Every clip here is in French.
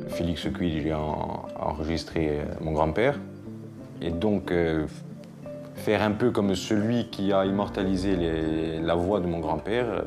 Félix Cuy a enregistré mon grand-père. Et donc, faire un peu comme celui qui a immortalisé la voix de mon grand-père,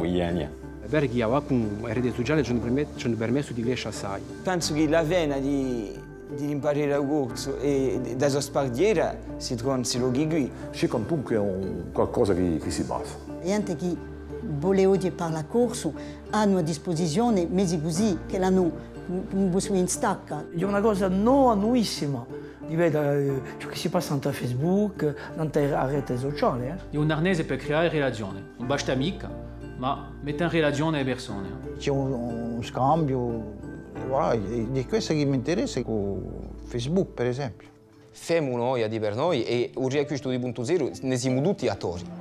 il y a un lien. Verghi aveva un eredità ci hanno permesso di crescere assai. Penso che la vena di imparare a corso e da spardiera si trova in luoghi qui. C'è comunque qualcosa che si basa. Gente che voleva fare la corso hanno a disposizione mezzi così che l'hanno in stacca. È una cosa nuovissima di vedere ciò che si passa su Facebook, sulla rete sociale. È un arnese per creare relazione, non basta mica, ma mette in relazione le persone. C'è un scambio, voilà, di questo che mi interessa con Facebook, per esempio. Femo noi di per noi e un riacquisto di punto zero ne siamo tutti attori.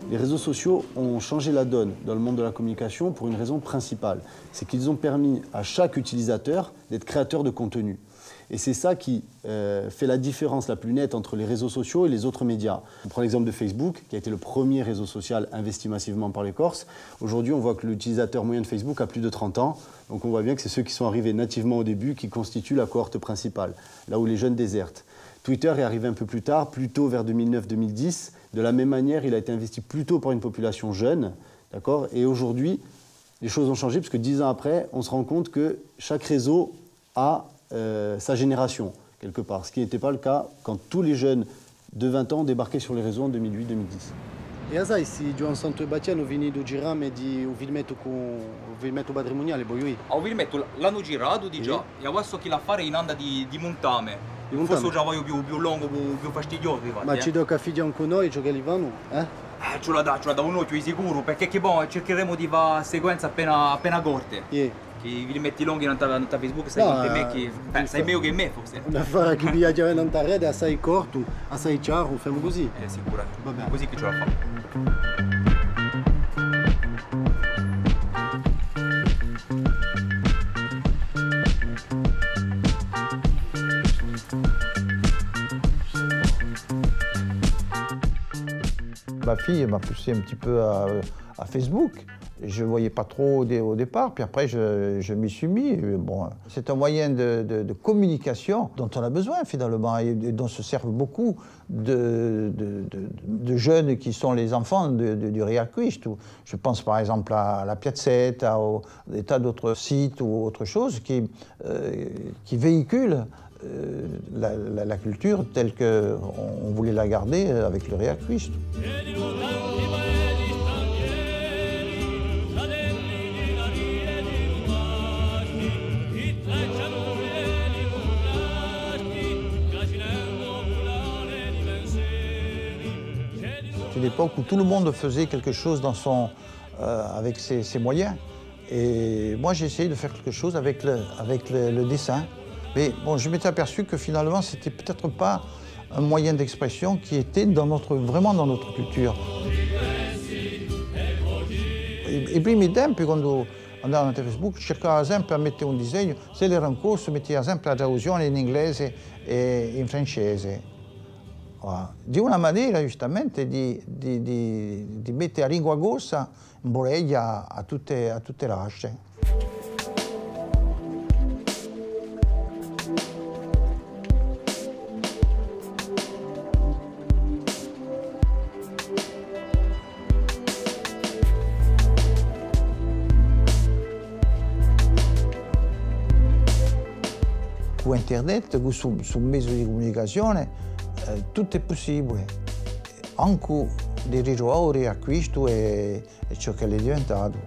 Les réseaux sociaux ont changé la donne dans le monde de la communication pour une raison principale. C'est qu'ils ont permis à chaque utilisateur d'être créateur de contenu. Et c'est ça qui fait la différence la plus nette entre les réseaux sociaux et les autres médias. On prend l'exemple de Facebook, qui a été le premier réseau social investi massivement par les Corses. Aujourd'hui, on voit que l'utilisateur moyen de Facebook a plus de 30 ans. Donc on voit bien que c'est ceux qui sont arrivés nativement au début qui constituent la cohorte principale, là où les jeunes désertent. Twitter est arrivé un peu plus tard, plutôt vers 2009-2010. De la même manière, il a été investi plutôt par une population jeune, d'accord ? Et aujourd'hui, les choses ont changé, parce que 10 ans après, on se rend compte que chaque réseau a sa génération, quelque part. Ce qui n'était pas le cas quand tous les jeunes de 20 ans débarquaient sur les réseaux en 2008-2010. E sai se João Santo e Batia hanno finito girame di un filmetto patrimoniale, poi io. Un filmetto l'hanno girato di già, e adesso chi l'ha fare in anda di montame. Forse già voglio più lungo, più fastidioso. Ma ci tocca fidare con noi, ciò che li fanno? Ce la dà un occhio di sicuro, perché che boh, cercheremo di fare sequenza appena corte. Che vi metti lunghi in Facebook, sai no, me che sai meglio che me forse. Un affare che vi ha in rete assai corto, assai chiaro, facciamo così. Sicuro. Vabbè. Così che ce la fa. Ma fille m'a poussé un petit peu à Facebook. Je ne voyais pas trop au départ, puis après je m'y suis mis. Bon, c'est un moyen de communication dont on a besoin finalement et dont se servent beaucoup de jeunes qui sont les enfants du Riacquisto. Je pense par exemple à la Piazzetta, à des tas d'autres sites ou autres choses qui véhiculent la culture telle qu'on voulait la garder avec le Riacquisto. C'est l'époque où tout le monde faisait quelque chose avec ses moyens. Et moi, j'ai essayé de faire quelque chose avec le dessin. Mais bon, je m'étais aperçu que finalement, c'était peut-être pas un moyen d'expression qui était vraiment dans notre culture. I primi tempi, quando andavo su Facebook, cercavo sempre a mettere un disegno. Se era un corso, metteva sempre la traduzione in inglese e in francese. Di una maniera, giustamente, di mettere la lingua corsa in boreglia a tutte le rasce. Con internet, sul mezzo di comunicazione, tutto è possibile, anche di ritrovare acquisto e ciò che è diventato.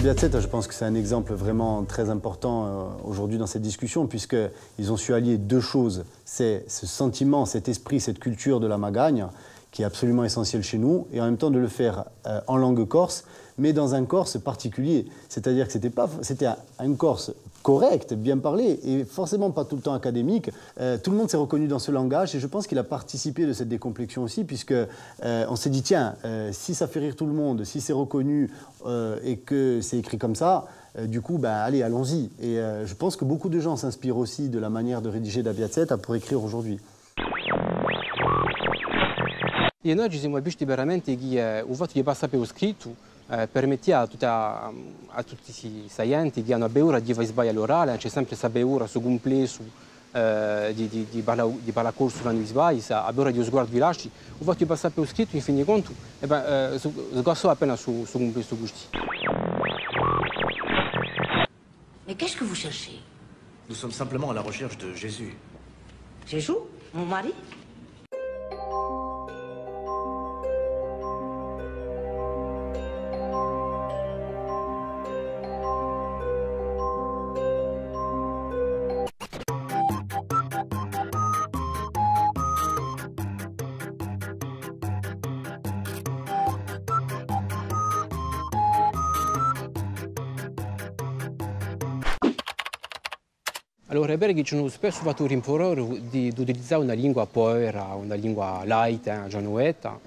Biazzetta, je pense que c'est un exemple vraiment très important aujourd'hui dans cette discussion, puisqu'ils ont su allier deux choses. C'est ce sentiment, cet esprit, cette culture de la Magagne, qui est absolument essentiel chez nous, et en même temps de le faire en langue corse, mais dans un corse particulier. C'est-à-dire que c'était un corse correct, bien parlé, et forcément pas tout le temps académique. Tout le monde s'est reconnu dans ce langage, et je pense qu'il a participé de cette décomplexion aussi, puisque on s'est dit, tiens, si ça fait rire tout le monde, si c'est reconnu et que c'est écrit comme ça, du coup, ben, allez, allons-y. Et je pense que beaucoup de gens s'inspirent aussi de la manière de rédiger da Biazzetta pour écrire aujourd'hui. E noi ci siamo visti veramente che il fatto di passare per scritto permette a tutti i saienti che hanno beura di sbagliare l'orale, c'è sempre questa beura su complesso di parlare corso quando sbagli, a beura di sguardo vi lasci, il fatto di passare per scritto in fin di conto, sgassò appena su complesso gusti. Mais qu'est-ce que vous cherchez? Nous sommes simplement à la recherche de Jésus. Jésus? Mon mari? Allora, è vero che ci hanno spesso fatto rimproverare di utilizzare una lingua povera, una lingua light, gianoetta,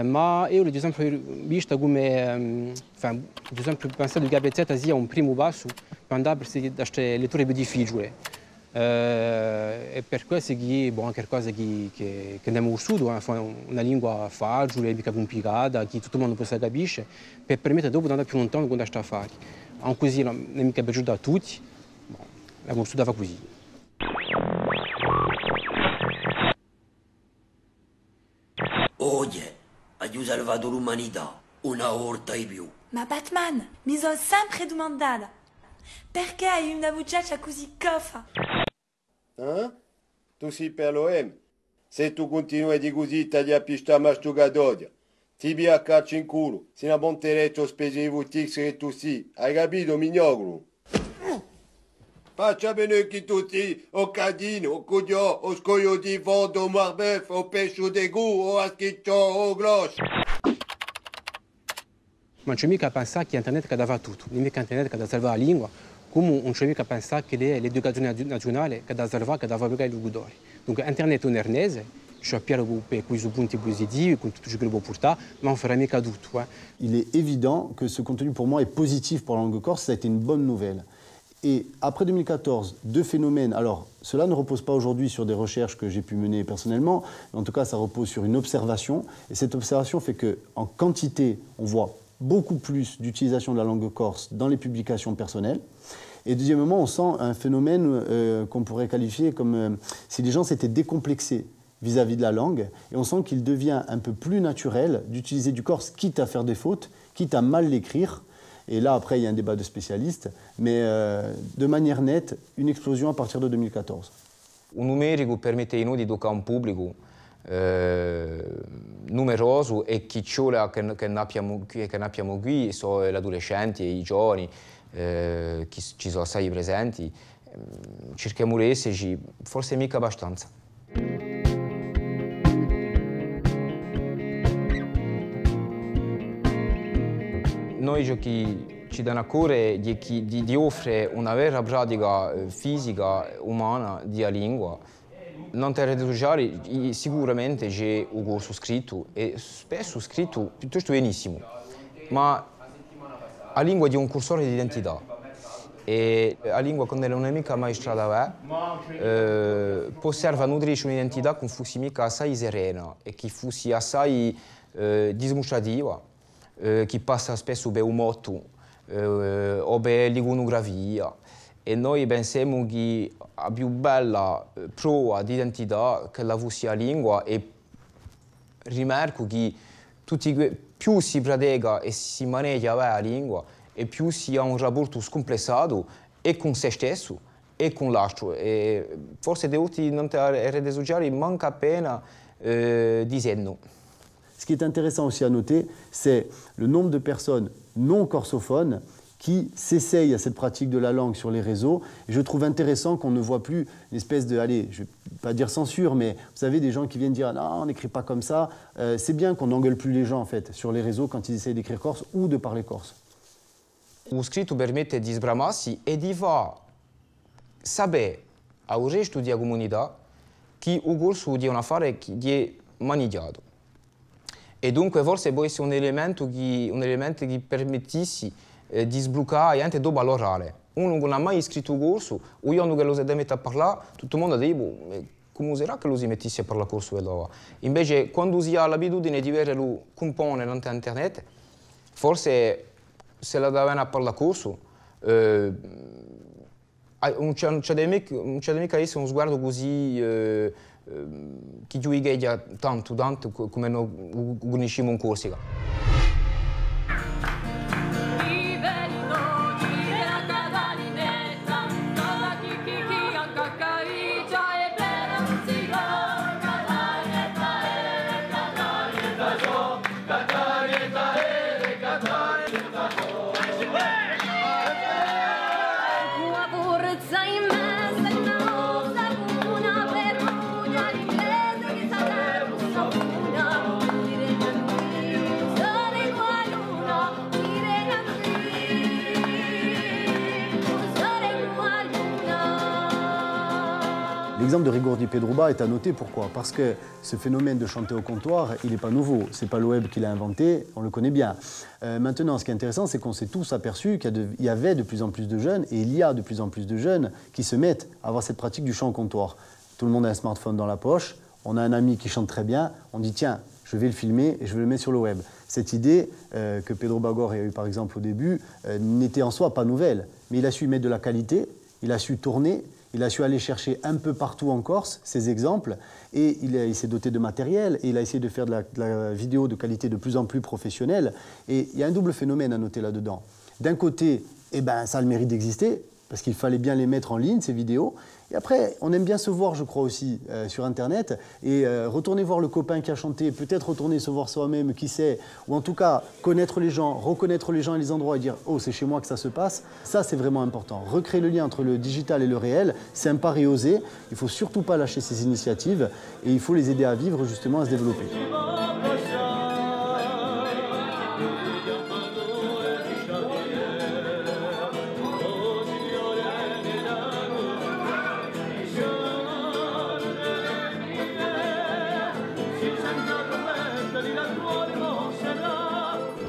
ma io l'ho sempre vista come, ho sempre pensato che la Biazzetta sia un primo passo per andare verso queste letture più difficili. E per questo che è anche qualcosa che andiamo al sud, una lingua facile, mica complicata, che tutto il mondo possa capire, per permettere dopo di andare più lontano con questa affari. Anche così non è mica piaciuta a tutti. Abbiamo studiato così. Oye, aiuto salvato l'umanità, una volta in più. Ma Batman, mi sono sempre domandata, perché hai una vocaccia così coffa? Tu sei per l'OM. Se tu continui di così ti appistiamo a sto gadodia. Ti via a calcio in culo, se una bonteretto spese i tix che tu sei. Hai capito, mignogro? Faccia bene che tutti, o cadino, o cudio, o scoglio di fondo, o marbef, o pesce de gu, o aschiccio, o gloss. Ma non c'è mica a pensare che internet che dava tutto, non è mica internet che dà salvare la lingua, come non c'è mica a pensare che l'educazione nazionale che dà salvare, che dà valore ai gudori. Dunque internet unernese, ci sappiamo per questi punti positivi, con tutto ciò che può portare, ma non farà mica tutto. Il est évident que ce contenu pour moi est positif pour la langue corse, ça a été une bonne nouvelle. Et après 2014, deux phénomènes, alors cela ne repose pas aujourd'hui sur des recherches que j'ai pu mener personnellement, mais en tout cas ça repose sur une observation, et cette observation fait qu'en quantité, on voit beaucoup plus d'utilisation de la langue corse dans les publications personnelles, et deuxièmement, on sent un phénomène qu'on pourrait qualifier comme si les gens s'étaient décomplexés vis-à-vis de la langue, et on sent qu'il devient un peu plus naturel d'utiliser du corse, quitte à faire des fautes, quitte à mal l'écrire. Et là, après, il y a un débat de spécialistes, mais de manière nette, une explosion à partir de 2014. Un numerico permette noi di toccare un pubblico numeroso e chi c'è che abbiamo qui sono gli adolescenti e i giovani che ci sono assai presenti. Cerchiamo di esserci, forse mica abbastanza. Noi ci danno a cuore di offrire una vera pratica fisica, umana della lingua. Non per reti sociali sicuramente c'è un corso scritto e spesso scritto piuttosto benissimo, ma la lingua è un cursore di identità e la lingua quando non è mica mai strada può servire a nutrire un'identità che fosse mica assai serena e che fosse assai dimostrativa. Che passa spesso per un motto o per l'iconografia e noi pensiamo che la più bella prova di identità che la fosse la lingua e rimarco che più si pratica e si maneggia la lingua e più si ha un rapporto scomplessato e con se stesso et con l'altro. E forse di tutti non reti sociali manca appena dicendo. Ce qui est intéressant aussi à noter, c'est le nombre de personnes non corsophones qui s'essayent à cette pratique de la langue sur les réseaux. Et je trouve intéressant qu'on ne voit plus l'espèce de, allez, je ne vais pas dire censure, mais vous savez, des gens qui viennent dire « non, on n'écrit pas comme ça ». C'est bien qu'on n'engueule plus les gens, en fait, sur les réseaux quand ils essayent d'écrire corse ou de parler corse. O scritto permette di sbramarsi e di far sapere al resto della comunità che il corso è un affare che è manigiato. E dunque forse può essere un elemento che permettesse di sbloccare anche dopo l'orale. Uno che non ha mai iscritto il corso, o io che lo si mette a parlare, tutto il mondo dice come sarà che lo si mettesse a parlare corso e là. Invece quando si ha l'abitudine di avere lo compone su internet, forse se la deve a parlare corso, non c'è mica essere uno sguardo così che giudica tanto come noi conosciamo in Corsica. L'exemple de Rigordi Pedruba est à noter. Pourquoi? Parce que ce phénomène de chanter au comptoir, il n'est pas nouveau. Ce n'est pas le web qui l'a inventé, on le connaît bien. Maintenant, ce qui est intéressant, c'est qu'on s'est tous aperçus qu'il y avait de plus en plus de jeunes, et il y a de plus en plus de jeunes qui se mettent à avoir cette pratique du chant au comptoir. Tout le monde a un smartphone dans la poche, on a un ami qui chante très bien, on dit tiens, je vais le filmer et je vais le mettre sur le web. Cette idée que Pedro Bagor a eue par exemple au début n'était en soi pas nouvelle, mais il a su mettre de la qualité, il a su tourner, il a su aller chercher un peu partout en Corse ces exemples et il s'est doté de matériel et il a essayé de faire de la vidéo de qualité de plus en plus professionnelle. Et il y a un double phénomène à noter là-dedans. D'un côté, eh ben, ça a le mérite d'exister parce qu'il fallait bien les mettre en ligne, ces vidéos. Et après, on aime bien se voir, je crois aussi, sur Internet. Et retourner voir le copain qui a chanté, peut-être retourner se voir soi-même, qui sait. Ou en tout cas, connaître les gens, reconnaître les gens et les endroits et dire « Oh, c'est chez moi que ça se passe ». Ça, c'est vraiment important. Recréer le lien entre le digital et le réel, c'est un pari osé. Il ne faut surtout pas lâcher ces initiatives. Et il faut les aider à vivre, justement, à se développer.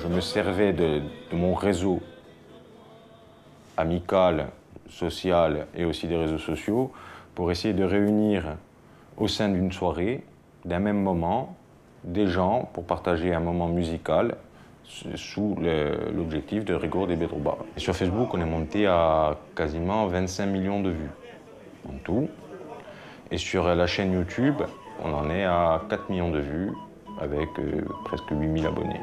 Je me servais de mon réseau amical, social et aussi des réseaux sociaux pour essayer de réunir au sein d'une soirée, d'un même moment, des gens pour partager un moment musical sous l'objectif de Rigordi Pedruba. Et sur Facebook, on est monté à quasiment 25 millions de vues en tout. Et sur la chaîne YouTube, on en est à 4 millions de vues avec presque 8000 abonnés.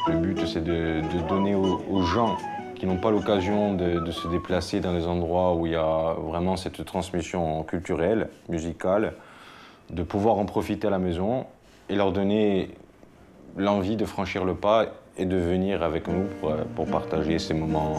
Le but, c'est de donner aux gens qui n'ont pas l'occasion de se déplacer dans des endroits où il y a vraiment cette transmission culturelle, musicale, de pouvoir en profiter à la maison et leur donner l'envie de franchir le pas et de venir avec nous pour partager ces moments.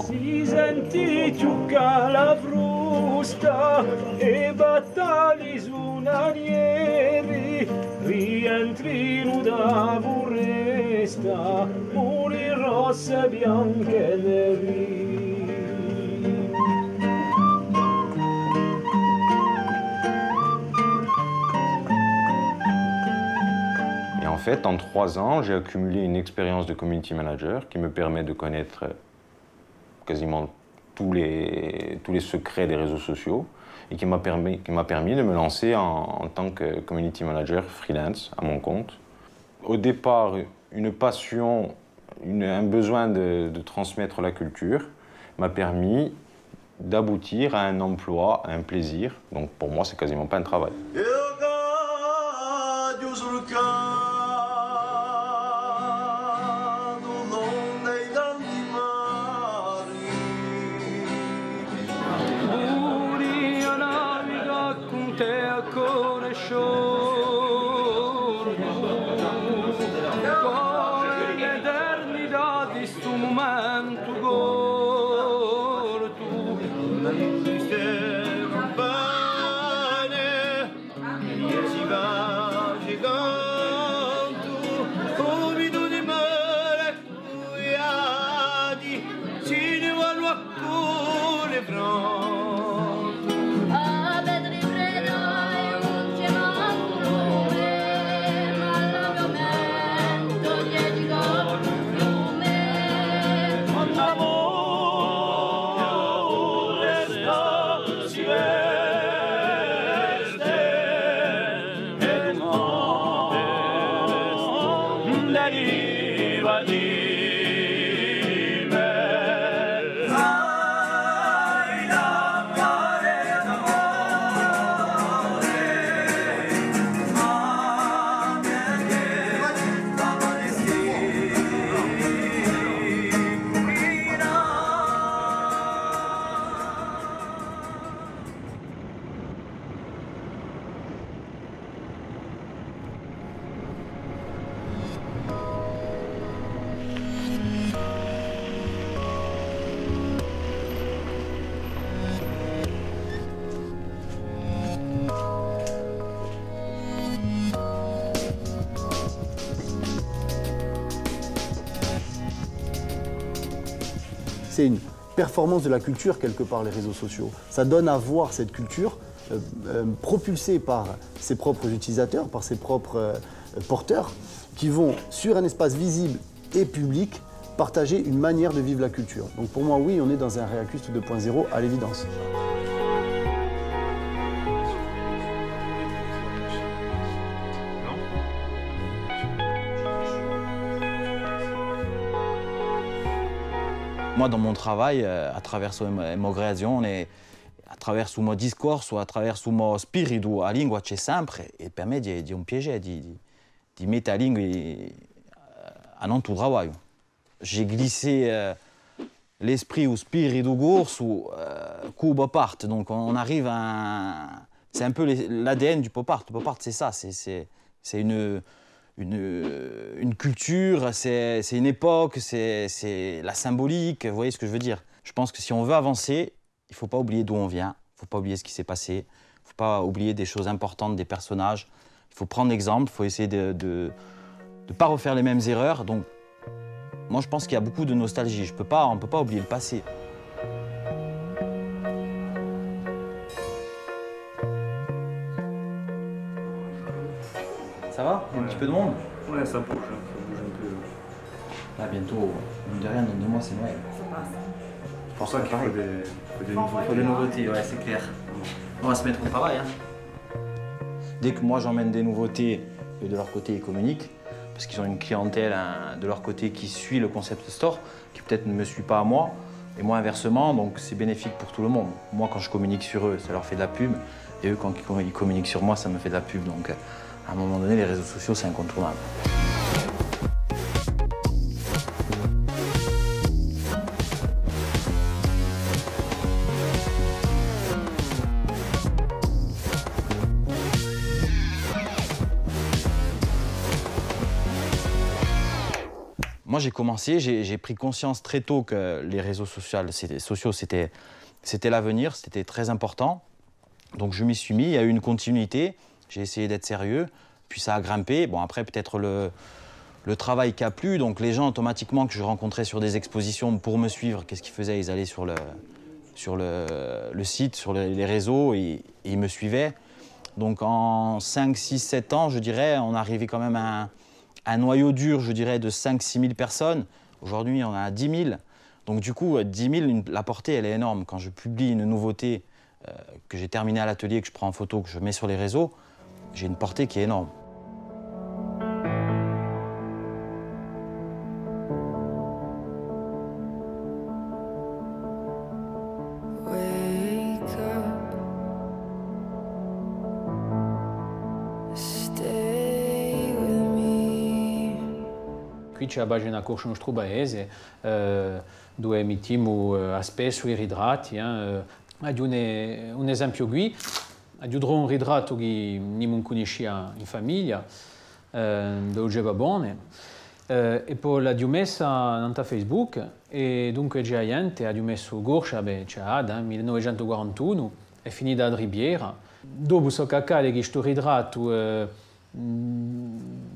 En fait, en 3 ans, j'ai accumulé une expérience de community manager qui me permet de connaître quasiment tous les secrets des réseaux sociaux et qui m'a permis de me lancer en tant que community manager freelance à mon compte. Au départ, une passion, un besoin de transmettre la culture m'a permis d'aboutir à un emploi, à un plaisir. Donc pour moi, c'est quasiment pas un travail. un momento corto, una triste campane, e si va gigante, umido di mare cuiati, si ne vanno a cuore pronto. A vedere freddo e un gematore, ma l'avviamento dedico fiume. Amore sta si veste e domani deriva di me. Ai la mare d'amore, C'est une performance de la culture, quelque part, les réseaux sociaux. Ça donne à voir cette culture propulsée par ses propres utilisateurs, par ses propres porteurs, qui vont, sur un espace visible et public, partager une manière de vivre la culture. Donc pour moi, oui, on est dans un Reacuste 2.0 à l'évidence. Moi, dans mon travail, attraverso l'immigrazione, attraverso il mio discorso, attraverso il mio spirito, la lingua c'è sempre e per me è un piacere di mettere la lingua a non tout travail. J'ai glissé l'esprit ou spirit du corso coup pop art, donc on arrive à... C'est un peu l'ADN du pop art. Le pop art, c'est ça, c'est une culture, c'est une époque, c'est la symbolique, vous voyez ce que je veux dire. Je pense que si on veut avancer, il ne faut pas oublier d'où on vient, il ne faut pas oublier ce qui s'est passé, il ne faut pas oublier des choses importantes, des personnages. Il faut prendre l'exemple, il faut essayer de ne pas refaire les mêmes erreurs. Donc, moi, je pense qu'il y a beaucoup de nostalgie. On ne peut pas oublier le passé. Ça va? Il y a un petit peu de monde? Ouais, ça bouge un peu. Là, bientôt, mine de rien, dans 2 mois, c'est Noël. C'est pour ça qu'il faut des nouveautés, ouais, c'est clair. On va se mettre au travail. Hein. Dès que moi, j'emmène des nouveautés, eux, de leur côté, ils communiquent. Parce qu'ils ont une clientèle de leur côté qui suit le concept store, qui peut-être ne me suit pas à moi, et moi inversement, donc c'est bénéfique pour tout le monde. Moi, quand je communique sur eux, ça leur fait de la pub, et eux, quand ils communiquent sur moi, ça me fait de la pub. Donc, à un moment donné, les réseaux sociaux, c'est incontournable. Moi, j'ai commencé, j'ai pris conscience très tôt que les réseaux sociaux, c'était l'avenir, c'était très important. Donc, je m'y suis mis, il y a eu une continuité, j'ai essayé d'être sérieux, puis ça a grimpé. Bon, après, peut-être le travail qui a plu, donc les gens, automatiquement, que je rencontrais sur des expositions pour me suivre, qu'est-ce qu'ils faisaient? Ils allaient sur le site, sur les réseaux, et ils me suivaient. Donc, en 5, 6, 7 ans, je dirais, on arrivait quand même à un noyau dur, je dirais, de 5-6 000 personnes. Aujourd'hui, on a 10 000. Donc du coup, 10 000, la portée, elle est énorme. Quand je publie une nouveauté que j'ai terminée à l'atelier, que je prends en photo, que je mets sur les réseaux, j'ai une portée qui est énorme. Qui c'è la pagina Corso Nostro Paese, dove mettiamo spesso i ritratti. Ad un esempio qui, ad un ritratto che non conosceva in famiglia, dove va bene. E poi l'ha messa su Facebook e dunque c'è gente ha messo Gorscia, c'è nel 1941, è finita a Ribiera. Dopo so cacale che sto ritrato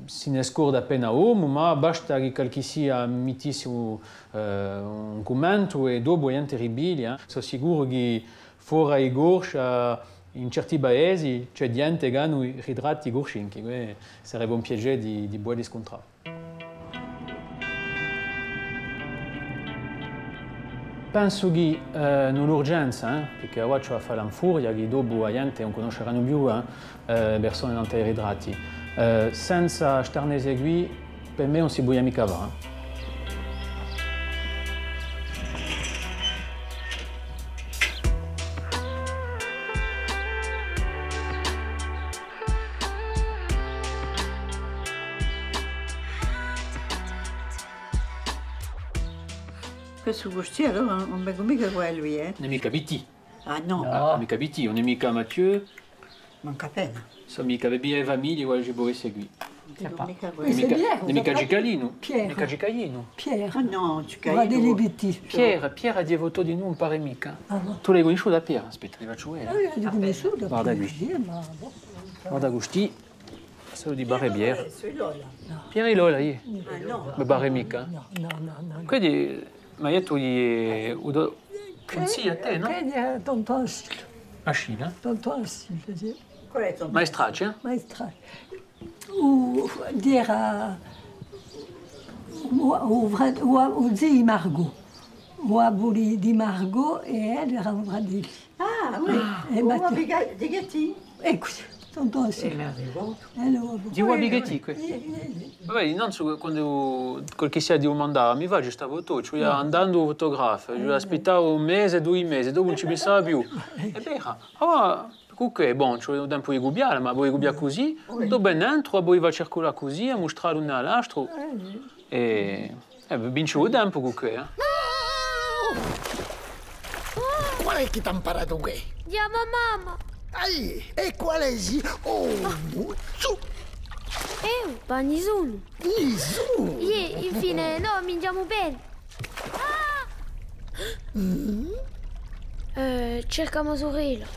si ne scorda appena uomo, ma basta che qualche sia mettesse un commento e dopo è terribile. Sono sicuro che fuori Gorscia, in certi paesi, c'è gente che hanno i ritratti gorschinchi. Sarebbe un piacere di buoni scontrare. Penso che non urgenza, perché ora ci va a fare l'infuria, che dopo la gente non conosceranno più persone non ritratti. Senza starne esegui, per me non si può mica va. Questo gustiero non vengo mica quello, Non è mica BT. Ah no? Non è mica BT, non è mica Mathieu. Manca appena. Sono mica Bebia e famiglia, quello che puoi seguire. Non Non è mica Gicalino. Pierre. Mica Gicalino. Pierre. Ah no, Guarda le BT. Pierre ha devoto di non pare mica. Tu l'hai conosciuto da Pierre? Aspetta, ti faccio vedere. L'ho conosciuto da Guarda qui. Guarda questi. Solo di Barrebière. Pierre e Lola, io. Ah no. Ma Barre mica. No. Quindi, ma io tu gli... Consigli a te, no? Che tonton Asile. Asile? Tonton Asile, sì. Maestrace? Maestrace. Ou dire o zii Margot. O aboli di Margot e elle era un bradelli. Ah, oui. E Matteo. Di Ghetti. Écoute, tonton Asile. Di Wabighetti, qui. Vabbè, non so quando quel che sia di un mandato, mi va, ci stavo tu, cioè andando un fotografo, io aspettavo un mese, 2 mesi, dopo non ci pensavo più. E beh, allora, comunque, bon, c'è un tempo di gubbiare, ma vuoi gubbiare così, dopo entro, poi va a circolare così, a mostrare un all'altro, e vince il tempo comunque. Qual è che ti ha imparato qui? Andiamo mamma. Ai, e qual è? Oh, su! Pa nessuno. Nessuno? Infine, no, mangiamo bene. Cerca mia sorella.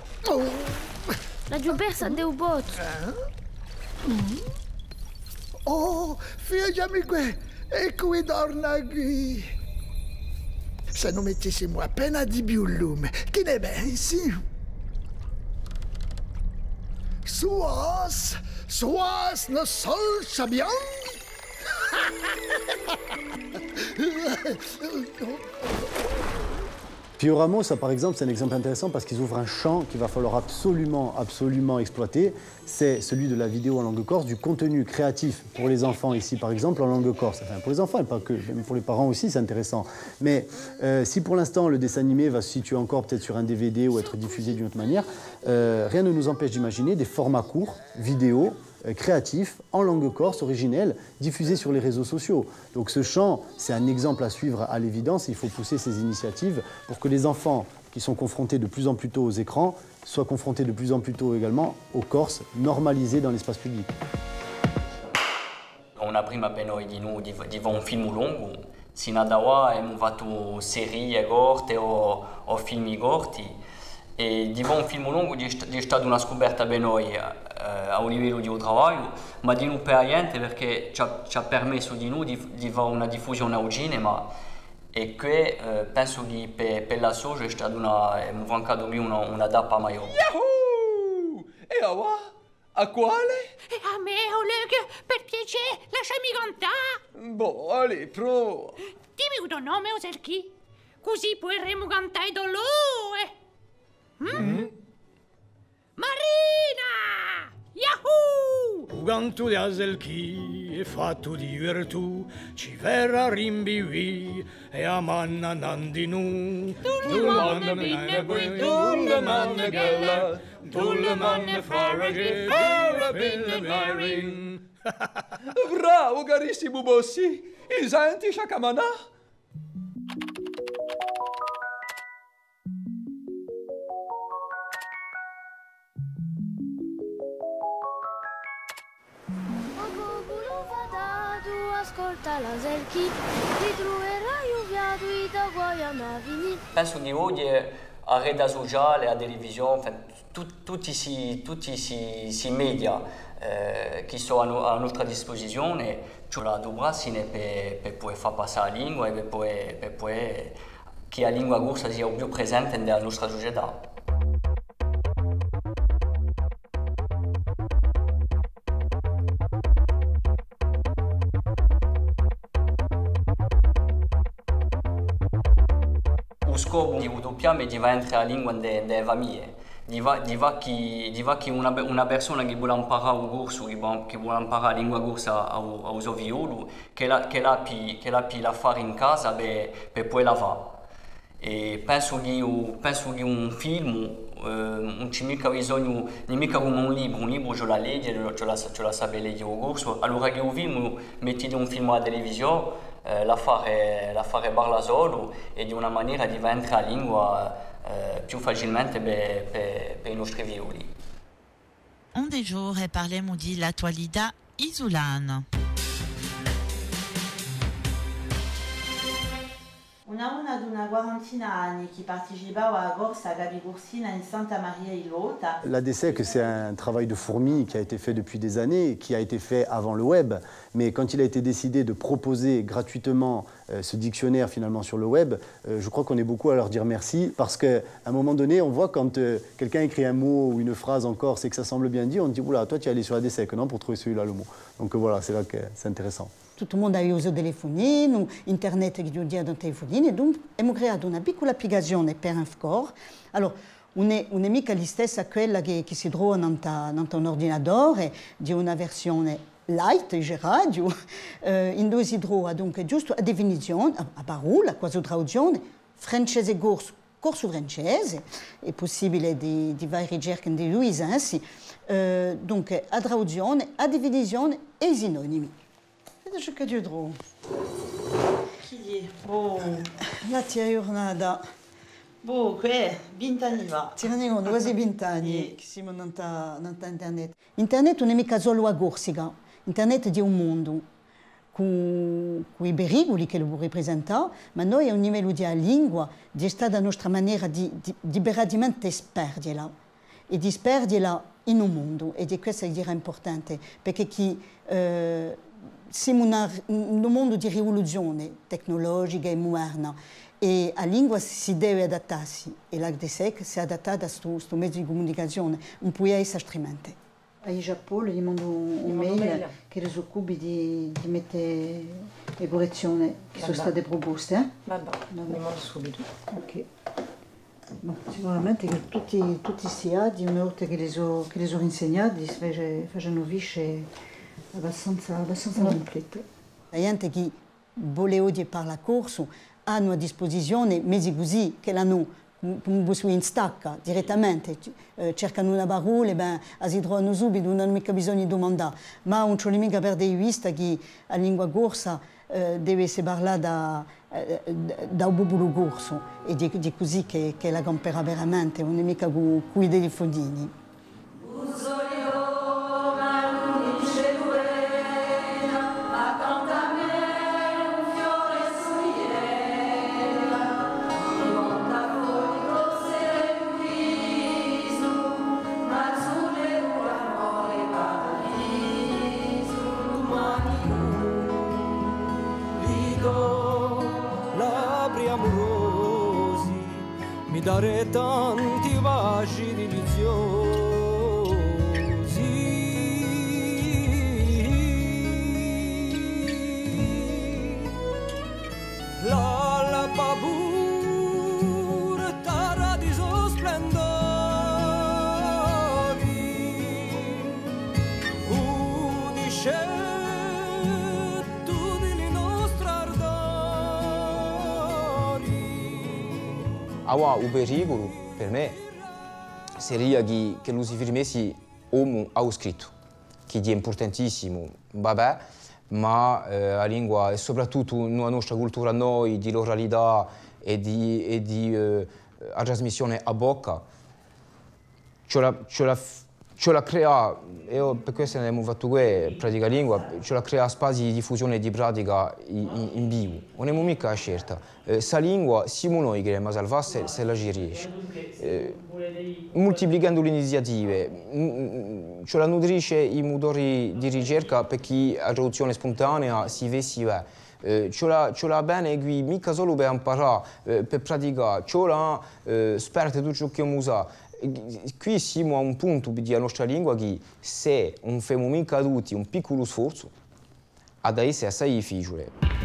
La giù persa deu botto. Oh, figlia qui, e qui torna qui. Se non mettessimo appena di più il lume, che ne pensi? Suas, ne sol sabiam. Pioramo, ça par exemple, c'est un exemple intéressant parce qu'ils ouvrent un champ qu'il va falloir absolument exploiter. C'est celui de la vidéo en langue corse, du contenu créatif pour les enfants ici par exemple en langue corse. Enfin pour les enfants et pas que, même pour les parents aussi c'est intéressant. Mais si pour l'instant le dessin animé va se situer encore peut-être sur un DVD ou être diffusé d'une autre manière, rien ne nous empêche d'imaginer des formats courts, vidéo, créatifs, en langue corse, originelle, diffusés sur les réseaux sociaux. Donc ce champ, c'est un exemple à suivre à l'évidence. Il faut pousser ces initiatives pour que les enfants qui sont confrontés de plus en plus tôt aux écrans soient confrontés de plus en plus tôt également aux Corses, normalisés dans l'espace public. Una prima per noi di un film lungo, sino ad ora abbiamo fatto serie corte o film corti. E di un film lungo è stata una scoperta per noi a un livello di lavoro, ma di non per la gente perché ci ha permesso di noi di fare una diffusione al cinema e che penso che per la socia è stata una tappa maggiore. Yahoo! E ora? A quale? A me, Oleg, per piacere, lasciami cantare. Boh, allez, prova. Dimmi un nome, Oselchi, così potremo cantare dolore. Marina! Yahoo! Un canto di Aselchi è fatto di virtù, ci verrà rimbivi e a manna nandinu. Tu le manne binne qui, tu le manne gella, tu le manne faragi, farra binne mirin. Bravo, carissimo Bossi! I senti, Shakamana? Ascolta Penso che oggi a rete sociale, a televisione, tutti questi media che sono a nostra disposizione, ci la dovrassi per poter far passare la lingua e per poter che la lingua corsa sia più presente nella nostra società. Lo scopo di utopia è di entrare la lingua nelle famiglie. Di che una persona che vuole imparare un corso, che vuole imparare la lingua corsa a suo figlio, che la fare in casa per poi la fare. E penso che un film non c'è mica bisogno, mica come un libro ce la legge, ce la sape leggere il corso. Allora che un film, mettete un film alla televisione, la fare parla solo e di una maniera diventa la lingua più facilmente per i nostri figli. Un des jours parliamo di l'attualità isolana. Una di una quarantina anni qui participava alla corsa Gabi Coursina in Santa Maria Ilota. La DSEC, c'est un travail de fourmi qui a été fait depuis des années, qui a été fait avant le web. Mais quand il a été décidé de proposer gratuitement ce dictionnaire finalement sur le web, je crois qu'on est beaucoup à leur dire merci parce qu'à un moment donné, on voit quand quelqu'un écrit un mot ou une phrase en corse et que ça semble bien dit, on dit oula, toi tu es allé sur la DSEC, non, pour trouver celui-là le mot. Donc voilà, c'est là que c'est intéressant. Tutto il mondo ha usato telefonino, internet che usa da telefonino, e dunque abbiamo creato una piccola applicazione per Infcor. Allora, non è mica la stessa quella che si trova in un ordinatore, di una versione light, radio, in dove si trova dunque giusto a definizione, a parola, quasi traduzione, francese corso francese, è possibile di fare ricerche di lui sensi, dunque a traduzione, a definizione e i sinonimi. Vedo che ti trovo. Chi è? Oh. La tia giornata. Boh, qui 20 anni fa. Ti rendi conto, quasi 20 anni che siamo in internet. Internet non è mica solo a Corsica, internet è un mondo con i pericoli che lo rappresenta, ma noi a un livello di lingua, di stare la nostra maniera di veramente sperderla e di sperderla in un mondo, e di questo è importante, perché siamo in un mondo di rivoluzione tecnologica e moderna e la lingua si deve adattarsi e la DSEC si è adattata a questo mezzo di comunicazione, non può essere altrimenti. A Giappone gli mando un'email che si occupi di mettere le correzioni che sono state proposte. Vabbè, lo mando subito. Ok. Ma sicuramente che tutti questi anni, una volta che li ho insegnati, facciano visce abbastanza complete. La gente che vuole oggi parlare corso hanno a disposizione mezzi così che l'hanno in stacca direttamente, cercano una parola, si trovano subito, non hanno mica bisogno di domandare, ma non c'è mica per di vista che la lingua corsa deve essere parlata da un popolo corso e di così che la camperà veramente, non è mica con i telefonini. Mi dare tanti baci deliziosi. La paura tara di suo splendori, udisce tutti i nostri ardori. Il pericolo per me sarebbe che lo si firmessi uomo ha scritto, che è importantissimo, vabbè, ma la lingua e soprattutto nella nostra cultura noi di l'oralità e di la trasmissione a bocca ce la Ce la crea, io per questo abbiamo fatto qui, pratica lingua, ce la crea spazi di diffusione di pratica in vivo. Non abbiamo mica scelta. Questa lingua siamo noi che dobbiamo salvarsi se la ci riesce. Moltiplicando le iniziative, ce la nutrisce i motori di ricerca per chi la traduzione spontanea si va. Ce l'ha bene qui mica solo per imparare, per praticare, ce l'ha sperte tutto ciò che usa. Qui siamo a un punto della nostra lingua che se non facciamo mica tutti un piccolo sforzo, ad essere assai difficile.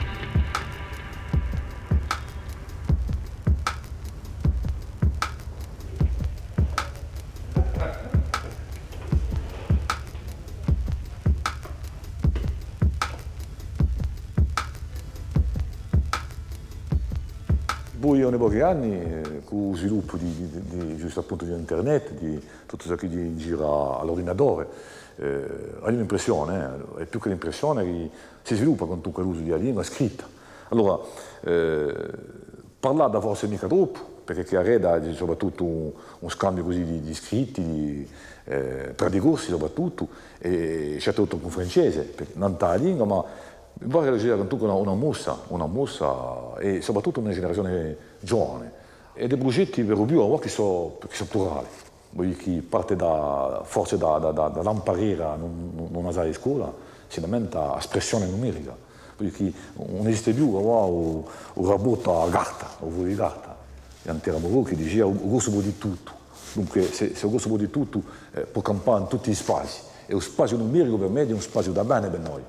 Poi nei pochi anni, con lo sviluppo giusto appunto di internet, di tutto ciò che gira all'ordinatore, ho l'impressione, è più che l'impressione, che si sviluppa con tutto l'uso della lingua scritta. Allora, parlare forse mica troppo, perché arreda soprattutto un scambio così di scritti, per discorsi soprattutto, e certo con francese, perché non la lingua, ma vorrei leggere con tutta una mossa e soprattutto una generazione giovane. E dei progetti per lo più che sono plurali. Chi parte forse dall'imparare non usare in scuola, si lamenta espressione numerica. Perché non esiste più il robot a carta, o di carta. E Antero Moro che diceva il grosso può di tutto. Dunque se il grosso può di tutto può campare in tutti gli spazi. E lo spazio numerico per me è un spazio da bene per noi.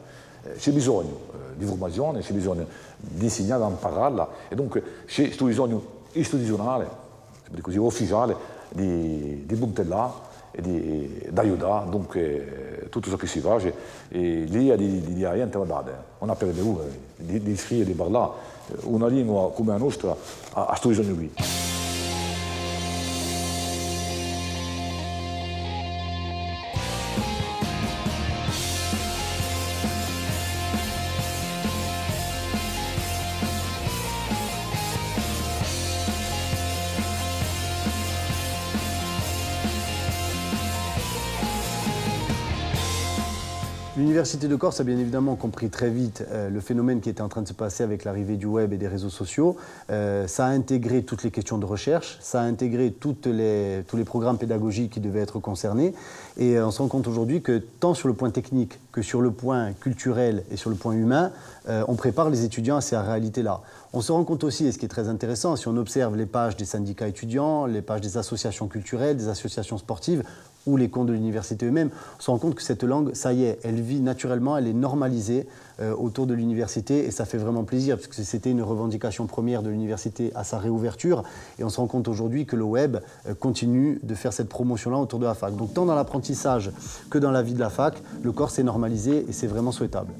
C'è bisogno di formazione, c'è bisogno di insegnare a impararla e dunque c'è bisogno istituzionale, così ufficiale, di puntellare e di aiutare dunque tutto ciò che si fa. E l'idea di dire niente, guardate, non ha perduto paura di scrivere, di parlare una lingua come la nostra ha questo bisogno qui. L'Université de Corse a bien évidemment compris très vite le phénomène qui était en train de se passer avec l'arrivée du web et des réseaux sociaux. Ça a intégré toutes les questions de recherche, ça a intégré tous les programmes pédagogiques qui devaient être concernés. Et on se rend compte aujourd'hui que tant sur le point technique que sur le point culturel et sur le point humain, on prépare les étudiants à ces réalités-là. On se rend compte aussi, et ce qui est très intéressant, si on observe les pages des syndicats étudiants, les pages des associations culturelles, des associations sportives, ou les comptes de l'université eux-mêmes, on se rend compte que cette langue, ça y est, elle vit naturellement, elle est normalisée autour de l'université et ça fait vraiment plaisir parce que c'était une revendication première de l'université à sa réouverture et on se rend compte aujourd'hui que le web continue de faire cette promotion-là autour de la fac. Donc tant dans l'apprentissage que dans la vie de la fac, le corse est normalisé et c'est vraiment souhaitable.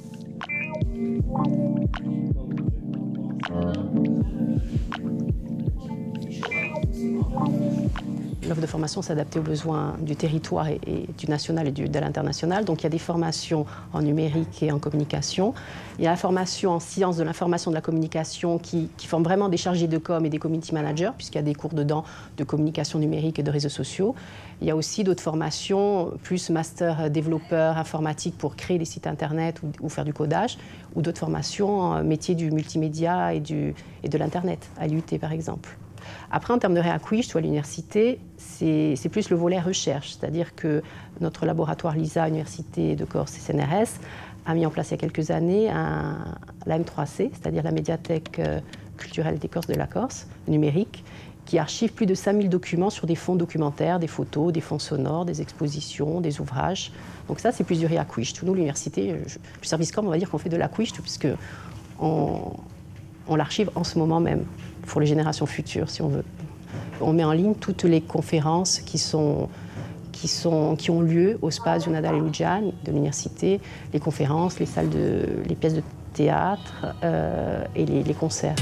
L'offre de formation s'adaptait aux besoins du territoire et du national et de l'international. Donc il y a des formations en numérique et en communication. Il y a la formation en sciences de l'information et de la communication qui forment vraiment des chargés de com et des community managers, puisqu'il y a des cours dedans de communication numérique et de réseaux sociaux. Il y a aussi d'autres formations, plus master développeur informatique pour créer des sites internet ou faire du codage, ou d'autres formations métiers du multimédia et de l'internet, à l'UT par exemple. Après, en termes de réacquis, à l'université, c'est plus le volet recherche, c'est-à-dire que notre laboratoire LISA, Université de Corse et CNRS, a mis en place il y a quelques années la M3C, c'est-à-dire la médiathèque culturelle des Corses de la Corse, numérique, qui archive plus de 5000 documents sur des fonds documentaires, des photos, des fonds sonores, des expositions, des ouvrages. Donc ça, c'est plus du réacquis. Nous, l'université, le service com, on va dire qu'on fait de l'acquis, puisque on l'archive en ce moment même, pour les générations futures, si on veut. On met en ligne toutes les conférences qui ont lieu au Spazio Nadal et Lugiani de l'université, les conférences, les pièces de théâtre et les concerts.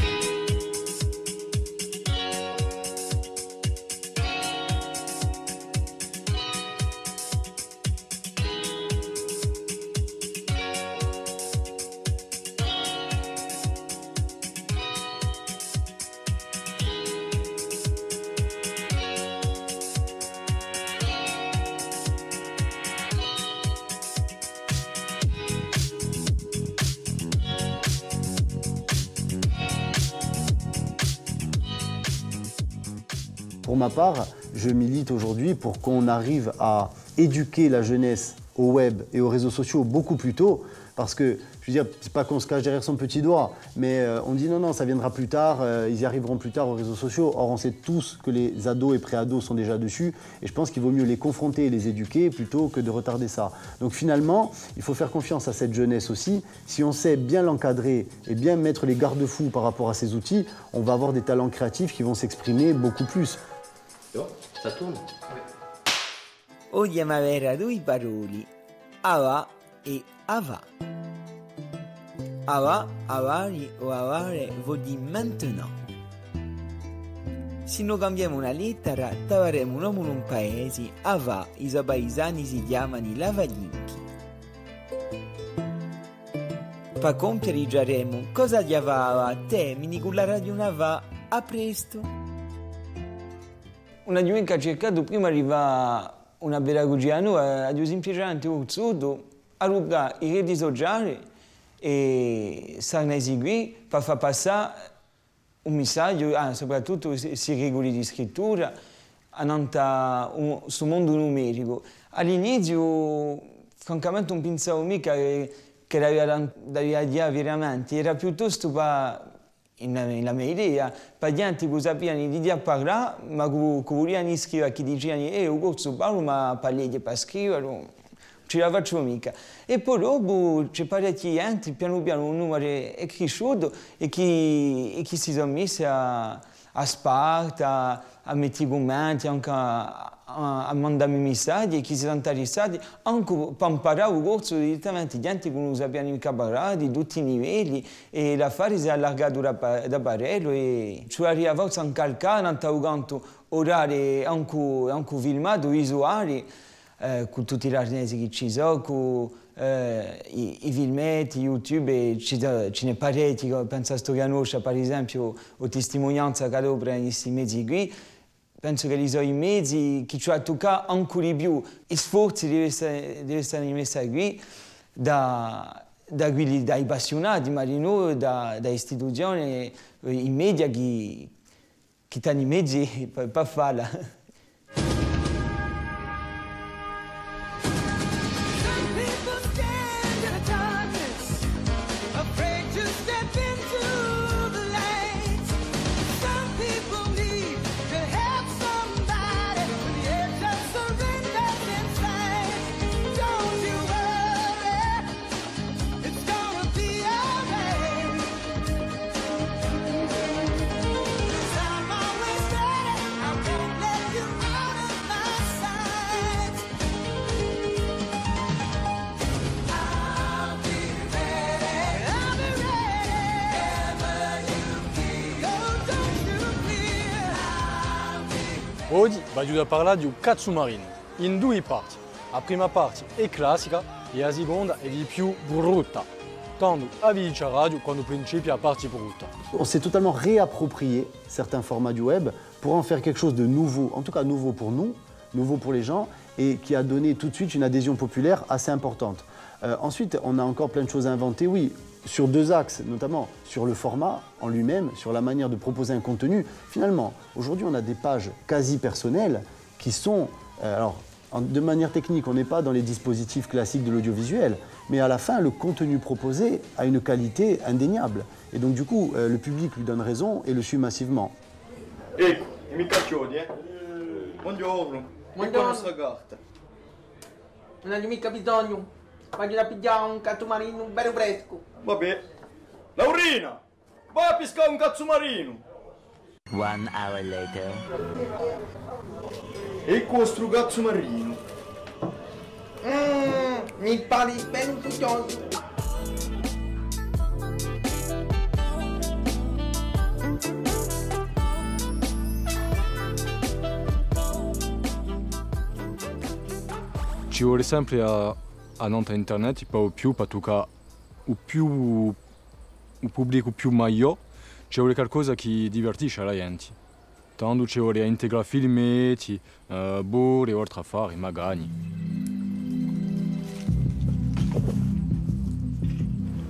Pour ma part, je milite aujourd'hui pour qu'on arrive à éduquer la jeunesse au web et aux réseaux sociaux beaucoup plus tôt, parce que, je veux dire, c'est pas qu'on se cache derrière son petit doigt, mais on dit non, ça viendra plus tard, ils y arriveront plus tard aux réseaux sociaux. Or, on sait tous que les ados et pré-ados sont déjà dessus, et je pense qu'il vaut mieux les confronter et les éduquer plutôt que de retarder ça. Donc finalement, il faut faire confiance à cette jeunesse aussi. Si on sait bien l'encadrer et bien mettre les garde-fous par rapport à ces outils, on va avoir des talents créatifs qui vont s'exprimer beaucoup plus. Ça tourne? Odiamo avere due parole, ava e ava. Ava, avari o avare vuol dire maintenant. Se noi cambiamo una lettera, troveremo un uomo in un paese, ava, i suoi paesani si chiamano lavaglinghi. Per compiere diremo, cosa ti avava te, mini con la radio una va, a presto. Una domenica ha cercato prima di arrivare una pedagogia nuova, ad semplicemente un sud, a rubare i reti sociali e sarne eseguire per far passare un messaggio, soprattutto se regole di scrittura, sul mondo numerico. All'inizio, francamente, non pensavo mica che doveva dire veramente, era piuttosto per la mia idea, per gente che sapevano di parlare, ma che volevano scrivere, che dicevano io posso parlare, ma parli per scrivere, non ce la faccio mica. E poi dopo c'è parecchi gente, piano piano un numero è cresciuto e che si sono messi a sparte, a mettere commenti, anche a mandarmi messaggi, e che si sono interessati anche per imparare un corso direttamente, gente che non sapevano mica parlare, di tutti i livelli, e l'affare si è allargato da parecchio e ci arrivava a calcare, interrogando orari anche filmati, visuali, con tutti gli arnesi che ci sono, con i filmetti, YouTube, ce ne parecchi, penso a Storia Nostra, per esempio, o testimonianza che opera in questi mezzi qui. Penso che sono i mezzi che ci hanno toccato ancora di più. Gli sforzi devono essere messi qui dai appassionati, ma di noi, da istituzioni, i media che hanno i mezzi per farla. Oggi voglio parlare di un Katsumarino in due parti. La prima parte è classica e la seconda è di più brutta. Tanto avvicia radio quando principia la partie brutta. On s'est totalement réapproprié certains formats du web pour en faire quelque chose de nouveau, en tout cas nouveau pour nous, nouveau pour les gens, et qui a donné tout de suite une adhésion populaire assez importante. Ensuite, on a encore plein de choses à inventer, oui, sur deux axes, notamment sur le format en lui-même, sur la manière de proposer un contenu. Finalement, aujourd'hui, on a des pages quasi personnelles qui sont... alors, de manière technique, on n'est pas dans les dispositifs classiques de l'audiovisuel, mais à la fin, le contenu proposé a une qualité indéniable. Et donc, du coup, le public lui donne raison et le suit massivement. Ecco, i micaccioni, Buongiorno. Buongiorno. Non hai mica bisogno. Voglio da pigliare un cattumarino bello fresco. Vabbè. Laurina, vai a pescare un cazzumarino. 1 hour later. E questo cazzumarino. Mi pare ben tutto. Ci vuole sempre a nota internet, pas più, per toccare il pubblico più meglio, ci vuole qualcosa che divertisce la gente. Tanto ci vuole integrare filmetti, bore e altri affari, magari.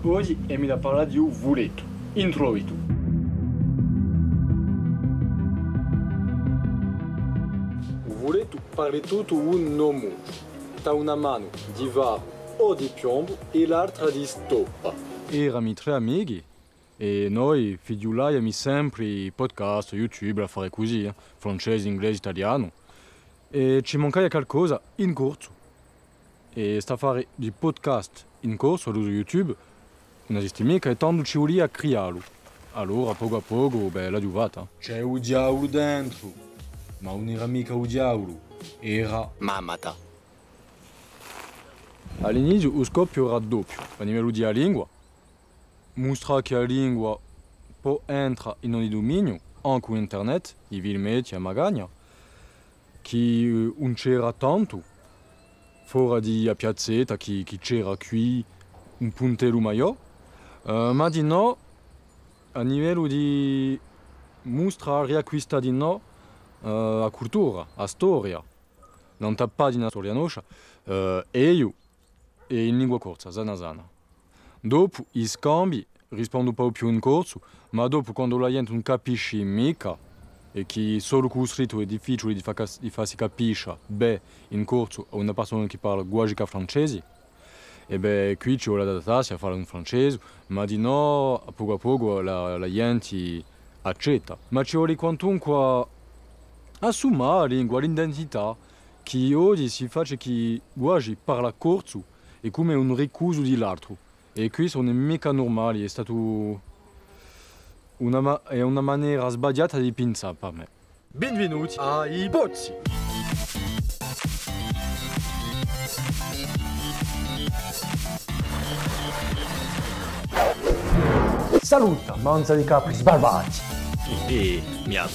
Oggi mi da parlare di un vuleto, introito. parli tutto un nome. Da una mano di varo o di piombo e l'altra di stoppa. Erano 3 amici e noi figliolaiamo sempre podcast, YouTube, a fare così, francese, inglese, italiano. E ci mancava qualcosa in corso. E sta a fare di podcast in corso su YouTube non esiste mica e tanto ci voleva crearlo. Allora, poco a poco, l'ha giovata. C'è un diavolo dentro, ma non era mica un diavolo, era Mamata. All'inizio lo scoppio era doppio, a livello di lingua. Mostrare che la lingua può entrare in ogni dominio, anche in internet, i filmetti e magagna, che non c'era tanto. Fuori di a piazzetta, che c'era qui un puntello maggiore, ma di no, a livello di mostrare, riacquistare di no la cultura, la storia. Non tappa di una storia nostra, e io, e in lingua corsa, zana. Dopo i scambi rispondo un più in corso, ma dopo quando la gente non capisce mica e che solo costretto è difficile di farsi capisce in corso a una persona che parla guagica francese, e qui ci vuole adattarsi a fare un francese, ma di no, a poco la gente accetta. Ma ci vuole quantunque assumere la lingua, l'identità, che oggi si face che guagi parla corso e come un ricuso di l'altro. E questo non è mica normale, è stato una maniera sbagliata di pensare per me. Benvenuti ai Bozzi! Saluta, manza di capri sbarbati! E miam.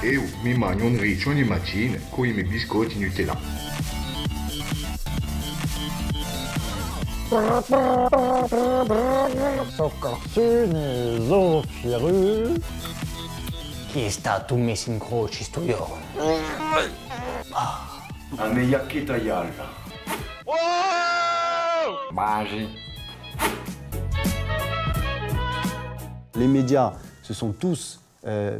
Io mi mangio un riccio ogni mattina con i miei biscotti Nutella. Soccorsini, zoffieri. Chi è stato messo in croce sto io? A me yacchetta yalla. Mangi. Les médias se sont tous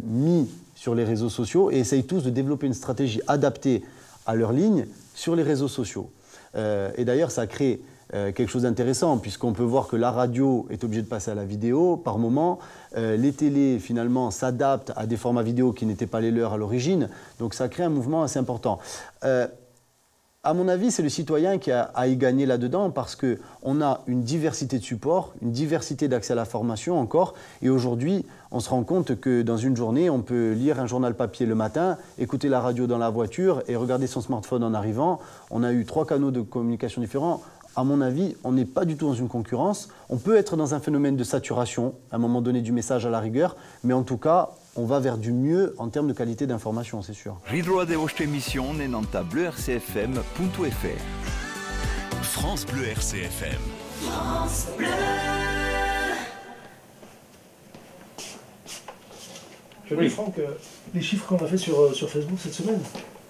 mis sur les réseaux sociaux et essayent tous de développer une stratégie adaptée à leur ligne sur les réseaux sociaux. Et d'ailleurs, ça crée quelque chose d'intéressant, puisqu'on peut voir que la radio est obligée de passer à la vidéo par moment. Les télés, finalement, s'adaptent à des formats vidéo qui n'étaient pas les leurs à l'origine. Donc ça crée un mouvement assez important. À mon avis, c'est le citoyen qui a à y gagner là-dedans, parce qu'on a une diversité de supports, une diversité d'accès à la formation encore. Et aujourd'hui, on se rend compte que dans une journée, on peut lire un journal papier le matin, écouter la radio dans la voiture et regarder son smartphone en arrivant. On a eu 3 canaux de communication différents. À mon avis, on n'est pas du tout dans une concurrence. On peut être dans un phénomène de saturation, à un moment donné du message à la rigueur, mais en tout cas, on va vers du mieux en termes de qualité d'information, c'est sûr. Ritrovate vostre emissione nanta bluercfm.fr. France Bleu RCFM. France Bleu. Je dis Franck, les chiffres qu'on a fait sur Facebook cette semaine.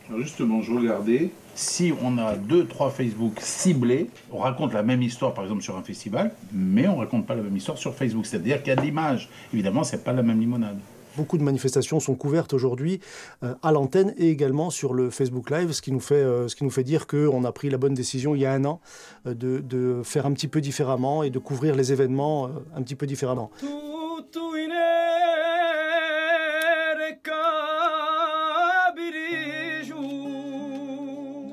Alors justement, je regardais, si on a 2-3 Facebook ciblés, on raconte la même histoire par exemple sur un festival, mais on ne raconte pas la même histoire sur Facebook, c'est-à-dire qu'il y a de l'image. Évidemment, ce n'est pas la même limonade. Beaucoup de manifestations sont couvertes aujourd'hui à l'antenne et également sur le Facebook Live, ce qui nous fait dire qu'on a pris la bonne décision il y a 1 an de faire un petit peu différemment et de couvrir les événements un petit peu différemment.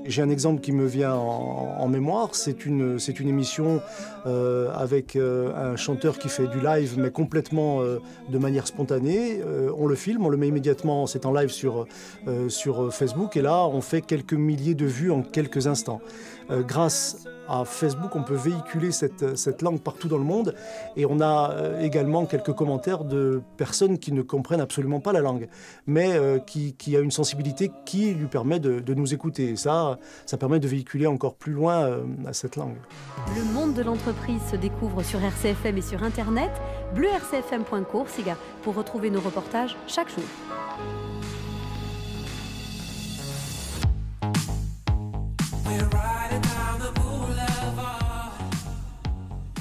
J'ai un exemple qui me vient en mémoire, c'est une émission avec un chanteur qui fait du live, mais complètement de manière spontanée. On le filme, on le met immédiatement, c'est en live sur Facebook, et là on fait quelques milliers de vues en quelques instants. Grâce à Facebook, on peut véhiculer cette langue partout dans le monde, et on a également quelques commentaires de personnes qui ne comprennent absolument pas la langue, mais qui a une sensibilité qui lui permet de nous écouter. Et ça permet de véhiculer encore plus loin cette langue. Le monde de l'entreprise se découvre sur RCFM et sur Internet, bleuRCFM.coursiga, pour retrouver nos reportages chaque jour.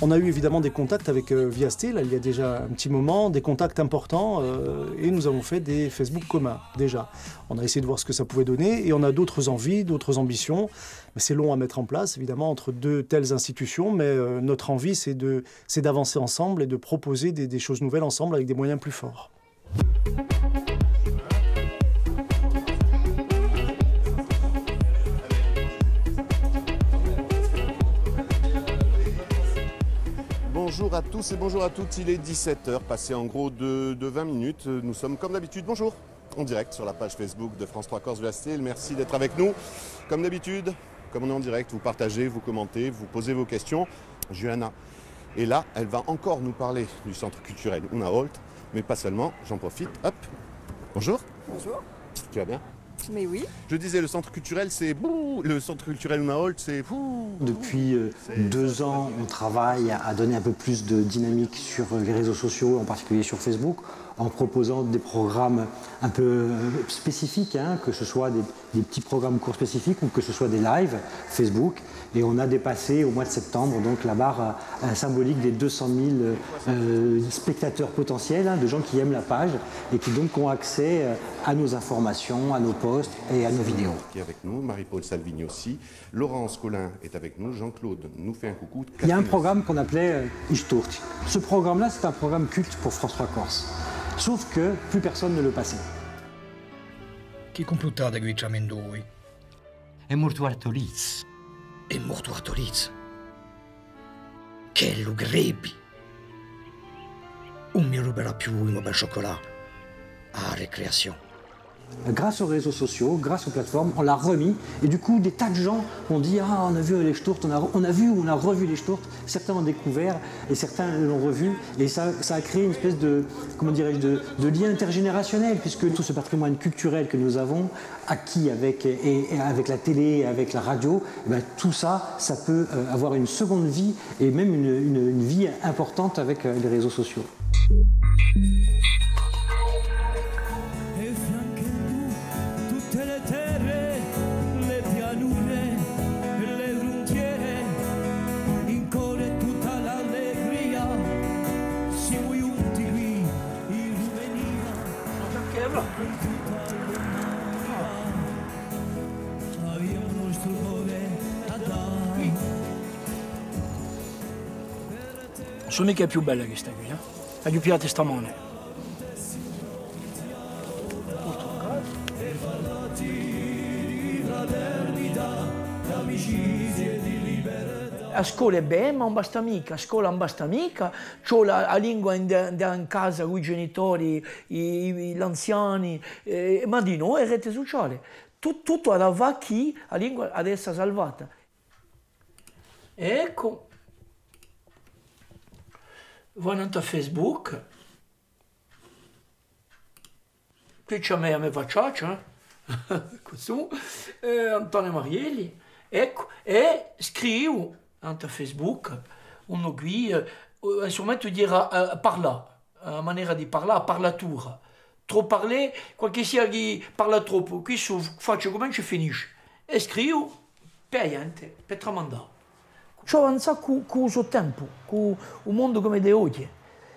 On a eu évidemment des contacts avec Viasté, là il y a déjà un petit moment, des contacts importants et nous avons fait des Facebook communs déjà. On a essayé de voir ce que ça pouvait donner et on a d'autres envies, d'autres ambitions. Mais c'est long à mettre en place évidemment entre deux telles institutions, mais notre envie c'est d'avancer ensemble et de proposer des choses nouvelles ensemble avec des moyens plus forts. Bonjour à tous et bonjour à toutes, il est 17h, passé en gros de 20 minutes. Nous sommes comme d'habitude, bonjour, en direct sur la page Facebook de France 3 Corse Viasté. Merci d'être avec nous. Comme d'habitude, comme on est en direct, vous partagez, vous commentez, vous posez vos questions. Johanna est là, elle va encore nous parler du centre culturel Una Holt, mais pas seulement, j'en profite, hop, bonjour. Bonjour. Tu vas bien? Mais oui. Je disais, le centre culturel, c'est le centre culturel Una Holt, c'est Depuis 2 ans, on travaille à donner un peu plus de dynamique sur les réseaux sociaux, en particulier sur Facebook, en proposant des programmes un peu spécifiques, hein, que ce soit des petits programmes courts spécifiques ou que ce soit des lives Facebook. Et on a dépassé au mois de septembre donc la barre symbolique des 200 000 spectateurs potentiels, hein, de gens qui aiment la page et qui donc ont accès à nos informations, à nos posts et à nos vidéos. Qui est avec nous, Marie-Paul Salvini aussi, Laurence Collin est avec nous, Jean-Claude nous fait un coucou. Il y a un programme qu'on appelait Istourt. Ce programme-là, c'est un programme culte pour France 3 Corse. Sauf que plus personne ne le passait. Chi complotate qui ci amendoi? È morto Artoliz. È morto Artoliz. Che lo grebi. Non mi ruberà più un bel cioccolato à récréation. Grâce aux réseaux sociaux, grâce aux plateformes, on l'a remis. Et du coup, des tas de gens ont dit « Ah, on a vu les Sturtes, on a vu ou on a revu les Sturtes ». Certains ont découvert et certains l'ont revu. Et ça a créé une espèce de, comment dirais-je, de lien intergénérationnel, puisque tout ce patrimoine culturel que nous avons acquis avec la télé, avec la radio, eh bien, tout ça, ça peut avoir une seconde vie et même une vie importante avec les réseaux sociaux. Non sono mica più bella questa qui, La più piatta stamane. A scuola è bene, ma non basta mica, a scuola non basta mica, c'ho la lingua in casa con i genitori, gli anziani, ma di noi è rete sociale. Tutto va chi la lingua ad essere salvata. Ecco, vanno a Facebook, qui c'è me facciaccia, così, Antonio Marielli, ecco, e scrivo a Facebook, uno qui, insomma tu diras parla, maniera di parlare, parlatura. Trop parler, qualche sia chi parla troppo, qui faccio come ci finisce. E scrivo per niente, per tramandare. Ci ho avanzato con il tempo, con un mondo come di oggi.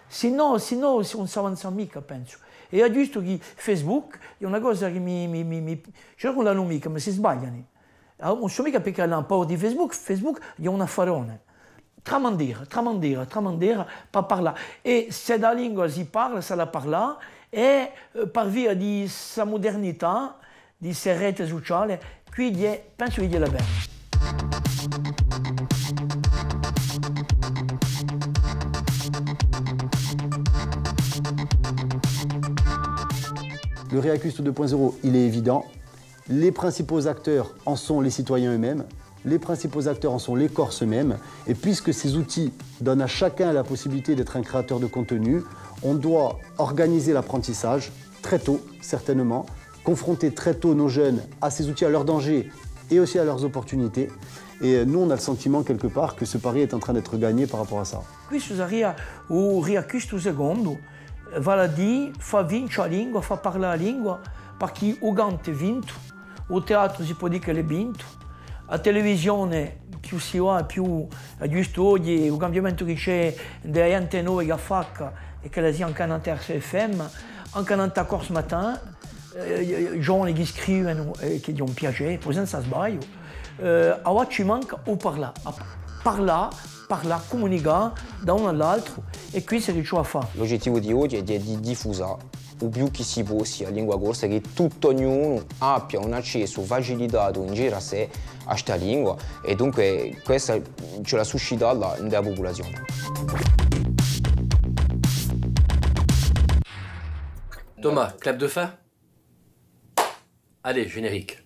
Se no non si avanza mica, penso. E ho visto che Facebook è una cosa che cerco non l'hanno mica, ma si sbagliano. Non so mica perché hanno paura di Facebook è un affarone. Tramandare, per parlare. E se la lingua si parla, se la parla, e per via di questa modernità, di queste reti sociali, quindi penso che è bene. Le Réacuste 2.0, il est évident. Les principaux acteurs en sont les citoyens eux-mêmes. Les principaux acteurs en sont les Corses eux-mêmes. Et puisque ces outils donnent à chacun la possibilité d'être un créateur de contenu, on doit organiser l'apprentissage très tôt, certainement, confronter très tôt nos jeunes à ces outils, à leurs dangers et aussi à leurs opportunités. Et nous, on a le sentiment quelque part que ce pari est en train d'être gagné par rapport à ça. Questo sarebbe il Réacuste II, vale a dire, fa vincere la lingua, fa parlare la lingua, perché o Gante è vinto, o teatro si può dire che l'è vinto, la televisione più si va, più gli studi, il cambiamento che c'è delle antenne nuove che fa e che le sia anche in RCFM, anche in Corse ce matin, i giovani che scrivono e che hanno piacere, per esempio, se sbaglio, allora ci manca o parlare, comunicare da uno all'altro e qui si riesce a fare. L'obiettivo di oggi è di diffusare il più che si possa la lingua corsa, che tutto ognuno abbia un accesso facilitato in giro a sé a questa lingua e dunque questa ce l'ha suscitata nella popolazione. Thomas, clap de fin. Allez, générique.